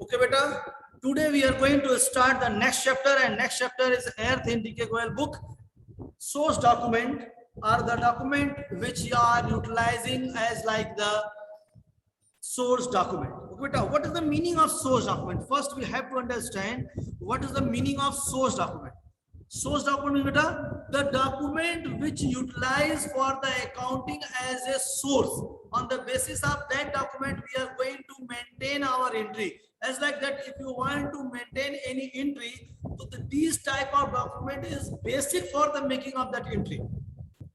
Okay, beta. Today we are going to start the next chapter, and next chapter is Earth in DK Goel book. Source document are the document which you are utilizing as like the source document. Okay, beta. What is the meaning of source document? First, we have to understand what is the meaning of source document. Source document, beta, the document which utilize for the accounting as a source. On the basis of that document, we are going to maintain our entry. As like that, if you want to maintain any entry, so this type of document is basic for the making of that entry.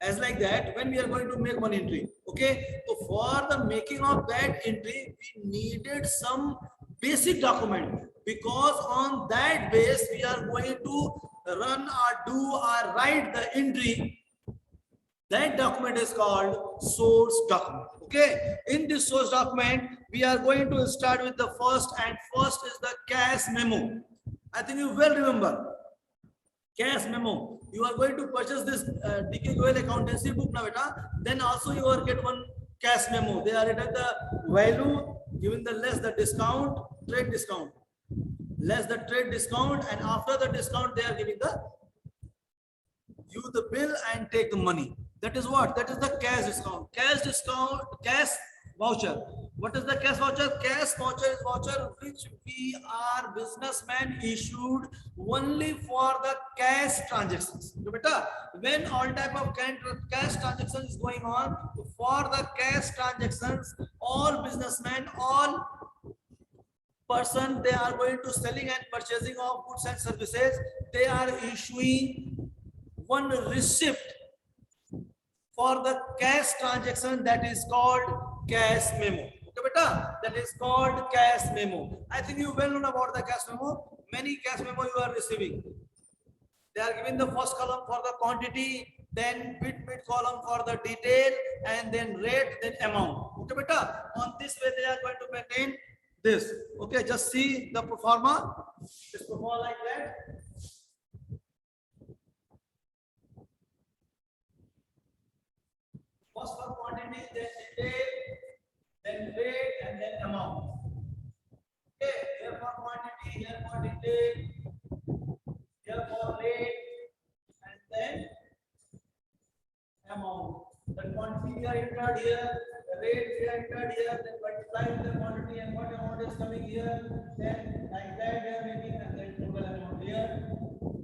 As like that, when we are going to make one entry, okay, so for the making of that entry we needed some basic document, because on that base we are going to run or do or write the entry. That document is called source document. Okay, in this source document we are going to start with the first, and first is the cash memo. I think you well remember cash memo. You are going to purchase this DK Goel accountancy book now, beta. Then also you are get one cash memo. They are written the value given the less the discount, trade discount, less the trade discount, and after the discount they are giving the you the bill and take the money. That is what? That is the cash discount. Cash discount, cash voucher. What is the cash voucher? Cash voucher is voucher which we are businessmen issued only for the cash transactions. So, beta, when all type of cash transactions is going on, for the cash transactions, all businessmen, all person, they are going to selling and purchasing of goods and services, they are issuing one receipt for the cash transaction, that is called cash memo. Okay, beta, that is called cash memo. I think you well know about the cash memo. Many cash memo you are receiving. They are given the first column for the quantity, then mid column for the detail, and then rate, then amount. Okay, beta. On this way they are going to maintain this. Okay, just see the pro forma. This pro forma like that. First for quantity, then detail, then rate, and then amount. Okay, here for quantity, here for detail, here for rate, and then amount. The quantity we are entered here, the rate we are entered here, then multiply with the quantity and what amount is coming here, then like that we are making, and then total amount here.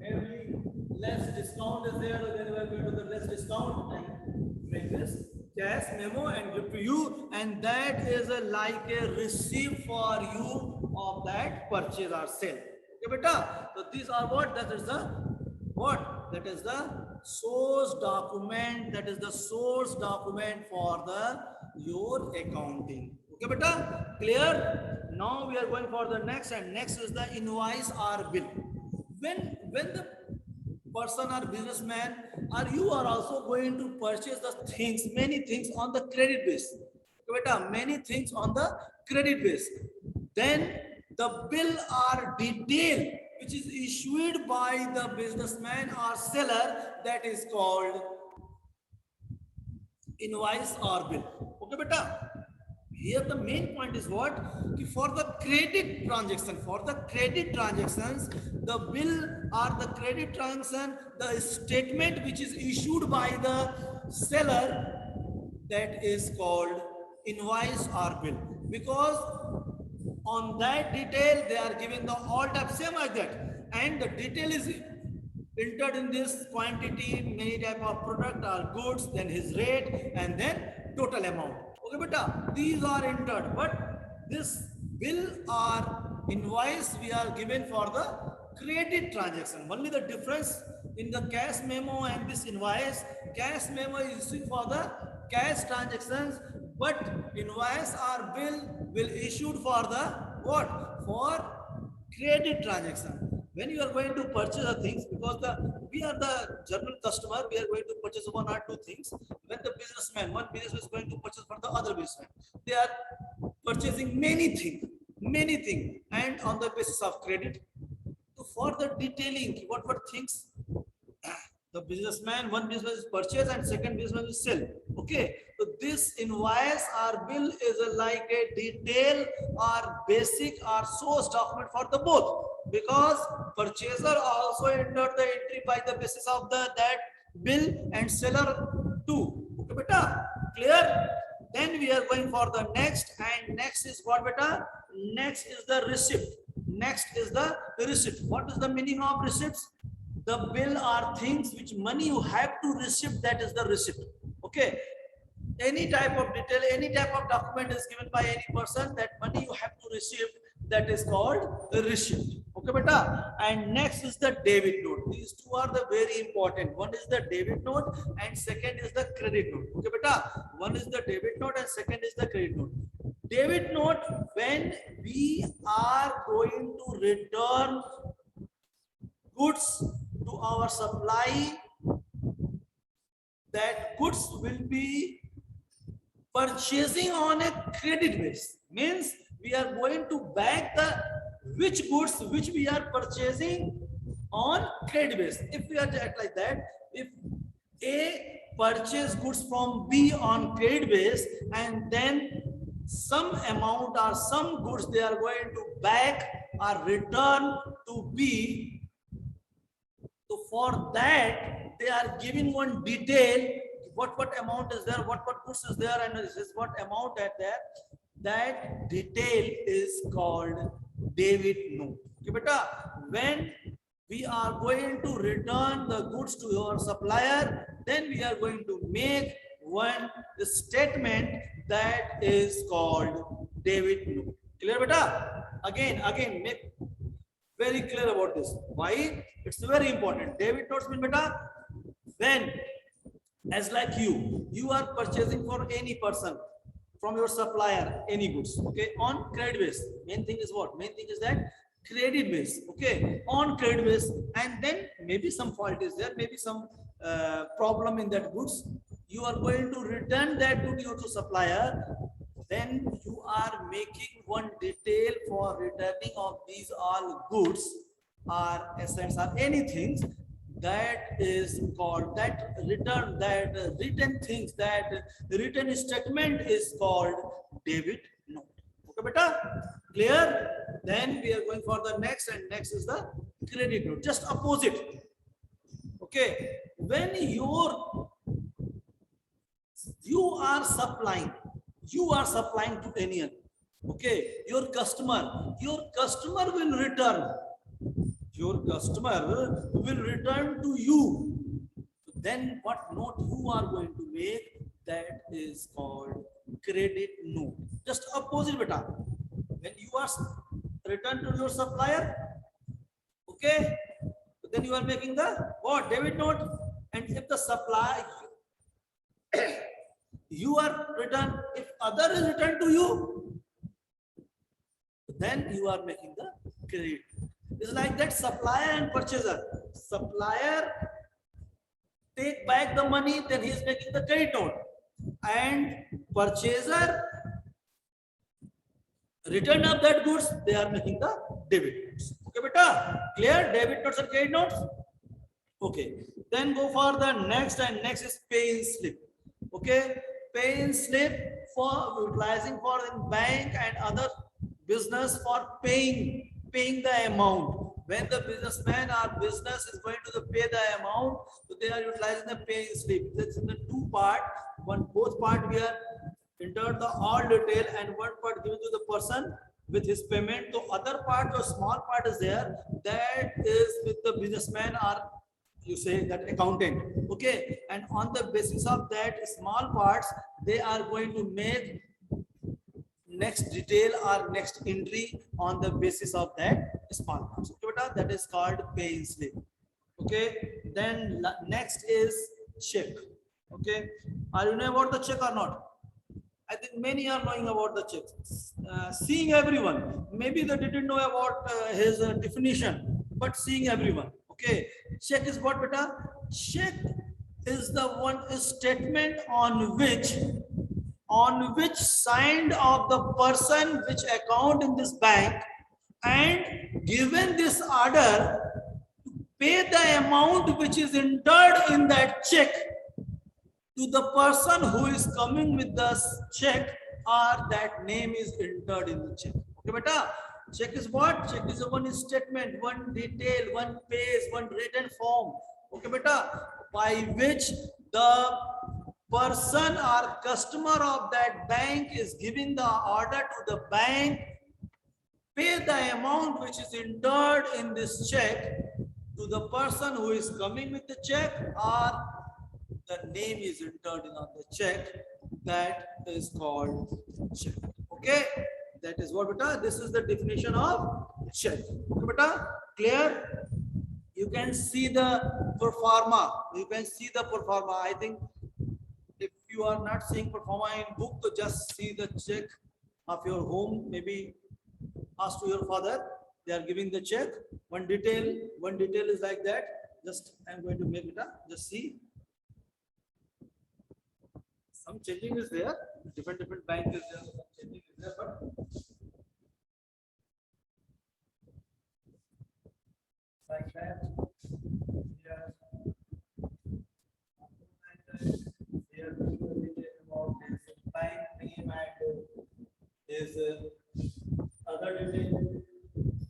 Every less discount is there, so then we are going to the less discount and make this cash memo and give to you, and that is like a receipt for you of that purchase or sale. Okay, beta. So these are what? That is the what? That is the source document. That is the source document for the your accounting. Okay, beta. Clear? Now we are going for the next, and next is the invoice or bill. When the person or businessman or you are also going to purchase the things, many things on the credit base. Beta, many things on the credit base. Then the bill or detail which is issued by the businessman or seller, that is called invoice or bill. Okay, beta. Here the main point is what? For the credit transaction, for the credit transactions, the bill or the credit transaction, the statement which is issued by the seller, that is called invoice or bill. Because on that detail they are giving the all type same like that, and the detail is entered in this quantity, many type of product or goods, then his rate, and then total amount. Okay, beta, these are entered, but this bill or invoice we are given for the credit transaction. Only the difference in the cash memo and this invoice, cash memo is issued for the cash transactions, but invoice or bill will issued for the what? For credit transaction. When you are going to purchase the things, because we are the general customer, we are going to purchase one or two things. When the businessman, one businessman is going to purchase for the other businessman, they are purchasing many things, and on the basis of credit. So for the detailing, what things the businessman, one business is purchase and second business is sell. Okay, so this invoice or bill is like a detail or basic or source document for the both, because purchaser also entered the entry by the basis of the that bill and seller too. Okay, beta, clear? Then we are going for the next, and next is what, beta? Next is the receipt. Next is the receipt. What is the meaning of receipts? The bill are things which money you have to receive, that is the receipt. Okay, any type of detail, any type of document is given by any person, that money you have to receive, that is called the receipt. Okay, beta. And next is the debit note. These two are the very important. One is the debit note and second is the credit note. Okay, beta. One is the debit note and second is the credit note. Debit note, when we are going to return goods to our supply, that goods will be purchasing on a credit base, means we are going to back the which goods which we are purchasing on credit base. If we are like that, if A purchase goods from B on credit base and then some amount or some goods they are going to back or return to B, so for that they are giving one detail, what amount is there, what goods is there, and this is what amount at there. That detail is called debit note. Okay, beta. When we are going to return the goods to your supplier, then we are going to make one statement that is called debit note. Clear, beta? Again, make very clear about this. Why? It's very important. Debit notes mean, beta, when, as like you are purchasing for any person from your supplier any goods, okay, on credit base. Main thing is what? Main thing is that credit base, okay, on credit base, and then maybe some fault is there, maybe some problem in that goods. You are going to return that to your supplier. Then you are making one detail for returning of these all goods or assets or anything, that is called, that return, that written things, that written statement is called debit note. Okay, beta, clear? Then we are going for the next, and next is the credit note, just opposite. Okay, when you are supplying to anyone, okay, your customer will return, to you. Then what note you are going to make, that is called credit note. Just opposite, beta. When you are return to your supplier, okay, then you are making the what? Debit note. And if the supply you are return, if other is returned to you, then you are making the credit. It's like that supplier and purchaser. Supplier take back the money, then he is making the credit note, and purchaser return of that goods, they are making the debit notes. Okay, beta, clear? Debit notes and credit notes. Okay, then go for the next, and next is pay-in slip. Okay, pay-in slip for utilizing for in bank and other business for paying the amount. When the businessman or business is going to pay the amount, so they are utilizing the pay-in slip. That's in the two part. Both part we are entered the all detail, and one part given to the person with his payment. So other part or small part is there, that is with the businessman or you say that accountant. Okay, and on the basis of that small parts, they are going to make next detail or next entry on the basis of that small parts. Okay, that is called pay-in slip. Okay, then next is check. Okay, are you know about the check or not? I think many are knowing about the check. Seeing everyone, maybe they didn't know about his definition, but seeing everyone. Okay, check is what, beta? Check is the one statement on which signed of the person which account in this bank and given this order to pay the amount which is entered in that check to the person who is coming with the check, or that name is entered in the check. Okay, beta. Check is what? Check is one statement, one detail, one page, one written form. Okay, beta. By which the person or customer of that bank is giving the order to the bank, pay the amount which is entered in this check to the person who is coming with the check, or the name is entered on the check, that is called check. Okay, that is what, beta. This is the definition of check. Okay, beta, clear? You can see the pro forma. You can see the pro forma. I think if you are not seeing pro forma in book, so just see the check of your home. Maybe ask to your father. They are giving the check. One detail is like that. Just I'm going to make it up. Just see. Some changing is there. Different bank is there. Some changing is there, but like that. Here about this bank name and his other detail.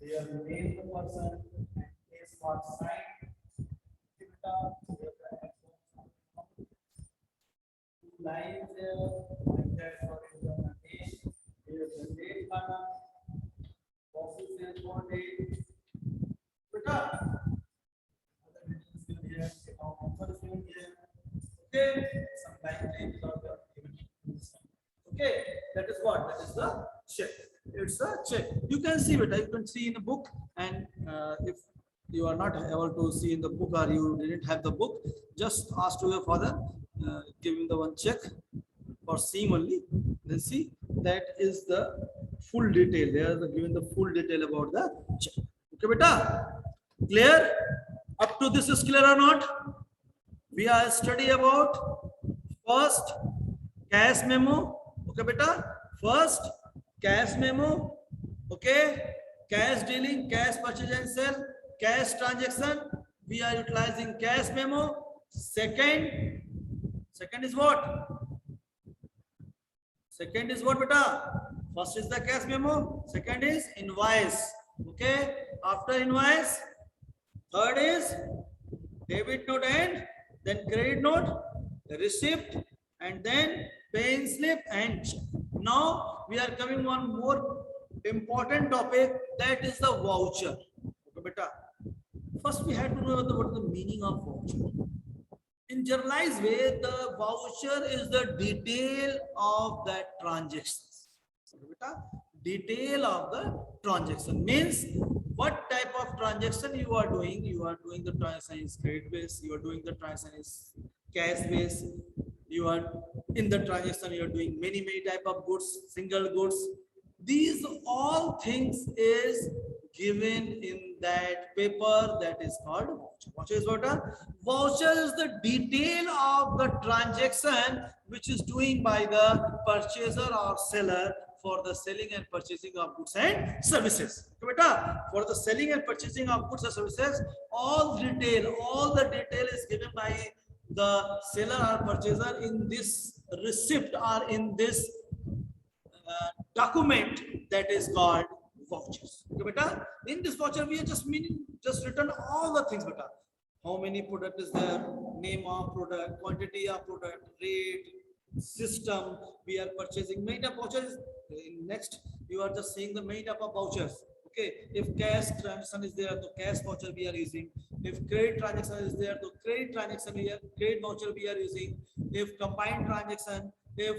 Here the name of the person and his what sign. Lines there, like that for example, name. Here's the date column. Office is for date. Other details will be here. Numbers will be here. Okay, some line names are given. Okay, that is what? That is the check. It's a check. You can see it. You can see in the book, and if you are not able to see in the book or you didn't have the book, just ask to your father, give him the one check for seeing only. Then see, that is the full detail. They are given the full detail about the check. Okay, beta? Clear? Up to this is clear or not? We are study about first cash memo. Okay, beta? First cash memo. Okay, cash dealing, cash purchase and sell, cash transaction. We are utilizing cash memo. Second is what? Second is what, beta? First is the cash memo. Second is invoice. Okay, after invoice, third is debit note and then credit note, receipt, and then paying slip and check. Now we are coming one more important topic, that is the voucher. Okay, beta. First we have to know what is the meaning of voucher. In generalized way, the voucher is the detail of that transaction. Okay, beta. Detail of the transaction means what type of transaction you are doing. You are doing the transaction is credit based, you are doing the transaction is cash based, you are in the transaction you are doing many type of goods, single goods. These all things is given in that paper, that is called voucher. Voucher is what? Voucher is the detail of the transaction which is doing by the purchaser or seller for the selling and purchasing of goods and services. Okay, beta? For the selling and purchasing of goods and services, all the detail is given by the seller or purchaser in this receipt or in this document, that is called vouchers. Okay, beta? In this voucher, we are just written all the things, beta. How many product is there, name of product, quantity of product, rate, system. We are purchasing many type of vouchers. Next, you are just seeing the many type of vouchers. Okay, if cash transaction is there, the cash voucher we are using. If credit transaction is there, the credit transaction we are credit voucher we are using. If combined transaction, if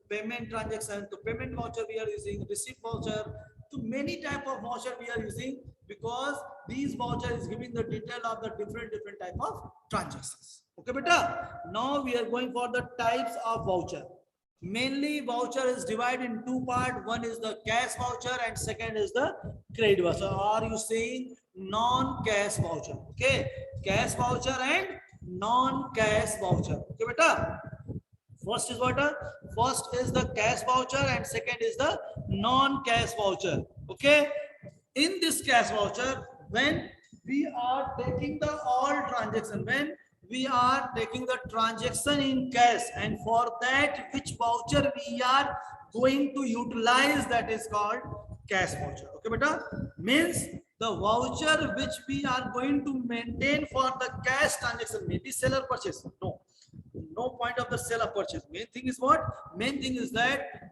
payment transaction, to payment voucher we are using, receipt voucher, to many type of voucher we are using, because these voucher is giving the detail of the different type of transactions. Okay, beta. Now we are going for the types of voucher. Mainly voucher is divided in two parts. One is the cash voucher and second is the credit voucher. Are you saying non-cash voucher? Okay, cash voucher and non-cash voucher. Okay, beta. First is what? First is the cash voucher and second is the non-cash voucher. Okay. In this cash voucher, when we are taking the all transaction, when we are taking the transaction in cash, and for that which voucher we are going to utilize, that is called cash voucher. Okay beta, means the voucher which we are going to maintain for the cash transaction, maybe seller purchase, no point of the seller purchase. Main thing is what? Main thing is that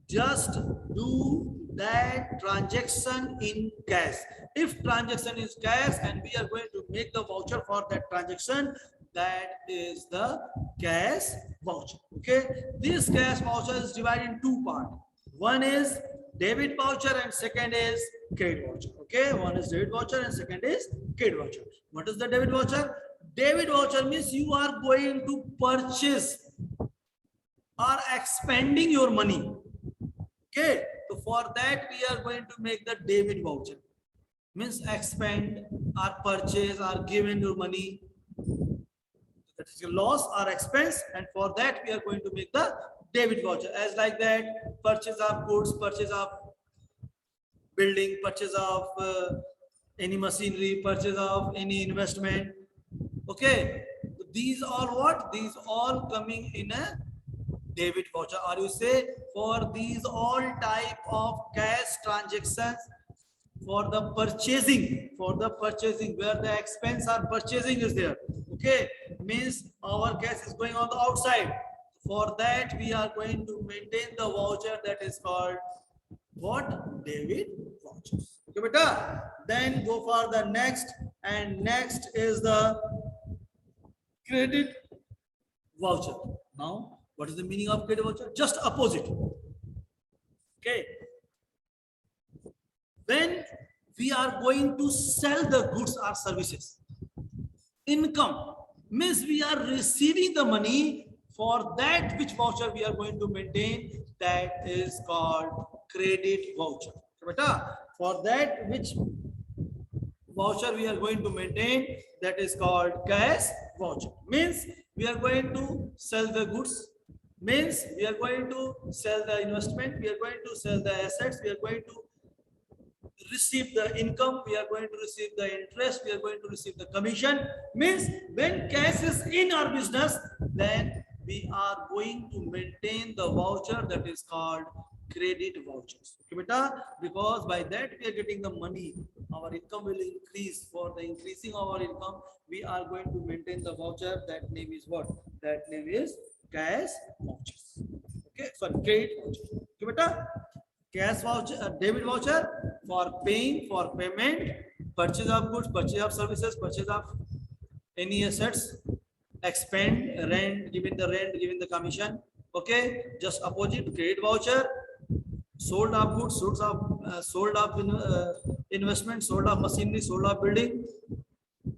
just do that transaction in cash. If transaction is cash and we are going to make the voucher for that transaction, that is the cash voucher. Okay, this cash voucher is divided in two parts. One is debit voucher and second is credit voucher. Okay, one is debit voucher and second is credit voucher. What is the debit voucher? Debit voucher means you are going to purchase or expending your money. Okay, so for that we are going to make the debit voucher. Means expend or purchase or given your money, that is a loss or expense, and for that we are going to make the debit voucher. As like that, purchase of goods, purchase of building, purchase of any machinery, purchase of any investment. Okay, these all what? These all coming in a debit voucher, or you say for these all type of cash transactions, for the purchasing where the expense or purchasing is there. Okay, means our cash is going on the outside. For that we are going to maintain the voucher, that is called what? Debit vouchers. Okay beta, then go for the next, and next is the credit voucher. Now what is the meaning of credit voucher? Just opposite. Okay, when we are going to sell the goods or services, income means we are receiving the money, for that which voucher we are going to maintain, that is called credit voucher. Beta, for that which voucher we are going to maintain, that is called cash voucher. Means we are going to sell the goods, means we are going to sell the investment, we are going to sell the assets, we are going to receive the income, we are going to receive the interest, we are going to receive the commission. Means when cash is in our business, then we are going to maintain the voucher, that is called credit vouchers. Okay beta, because by that we are getting the money, our income will increase. For the increasing of our income, we are going to maintain the voucher, that name is what? That name is cash vouchers. Okay, so credit voucher. Okay beta, cash voucher, debit voucher for paying, for payment, purchase of goods, purchase of services, purchase of any assets, expend, rent, giving the commission. Okay, just opposite, credit voucher, sold of goods, sold of investment, sold of machinery, sold of building,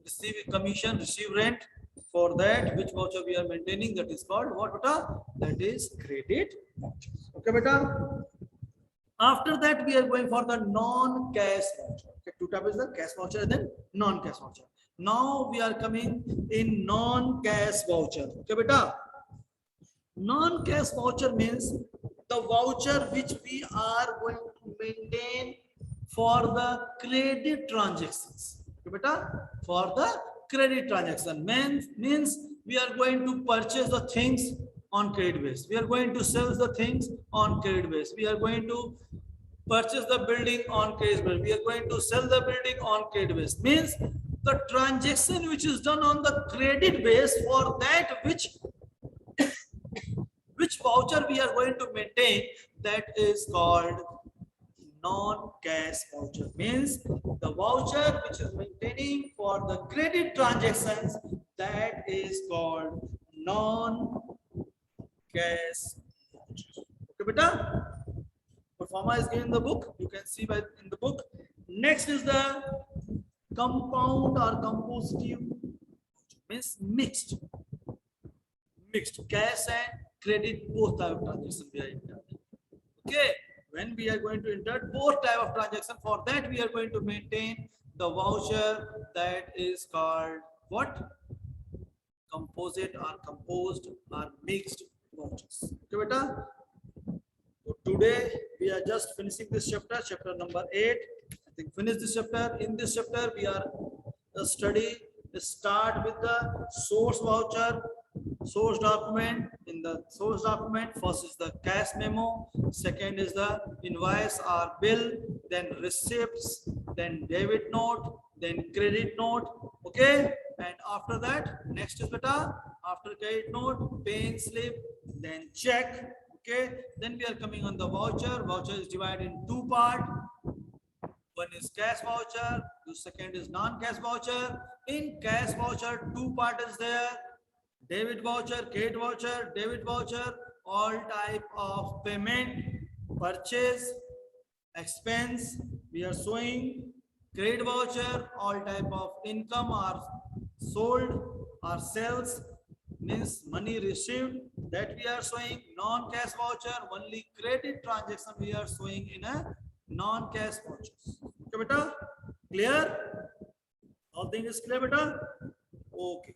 receive commission, receive rent. For that which voucher we are maintaining, that is called what beta? That is credit vouchers. Okay beta. After that we are going for the non-cash voucher. Okay, two types is the cash voucher and then non-cash voucher. Now we are coming in non-cash voucher. Okay beta, non-cash voucher means the voucher which we are going to maintain for the credit transactions. Okay beta, for the credit transaction means we are going to purchase the things on credit base, we are going to sell the things on credit base, we are going to purchase the building on credit base, we are going to sell the building on credit base. Means the transaction which is done on the credit base, for that which voucher we are going to maintain, that is called non-cash voucher. Means the voucher which is maintaining for the credit transactions, that is called non-cash voucher. Okay beta, performer is given in the book, you can see by in the book. Next is the compound or compositive, means mixed cash and credit, both type of transaction we are entering. Okay, when we are going to enter both type of transaction, for that we are going to maintain the voucher, that is called what? Composite or composed or mixed vouchers. Okay beta, so today we are just finishing this chapter number 8. I think finish this chapter. In this chapter we are study start with the source voucher, source document. In the source document, first is the cash memo, second is the invoice or bill, then receipts, then debit note, then credit note. Okay, and after that, next is beta, after credit note, paying slip, then check. Okay, then we are coming on the voucher. Voucher is divided in two parts. One is cash voucher, the second is non-cash voucher. In cash voucher, two part is there: debit voucher, credit voucher. Debit voucher, all type of payment, purchase, expense we are showing. Credit voucher, all type of income are sold or sales, means money received, that we are showing. Non-cash voucher, only credit transaction we are showing in a non-cash vouchers. Okay beta, clear? All things is clear beta? Okay.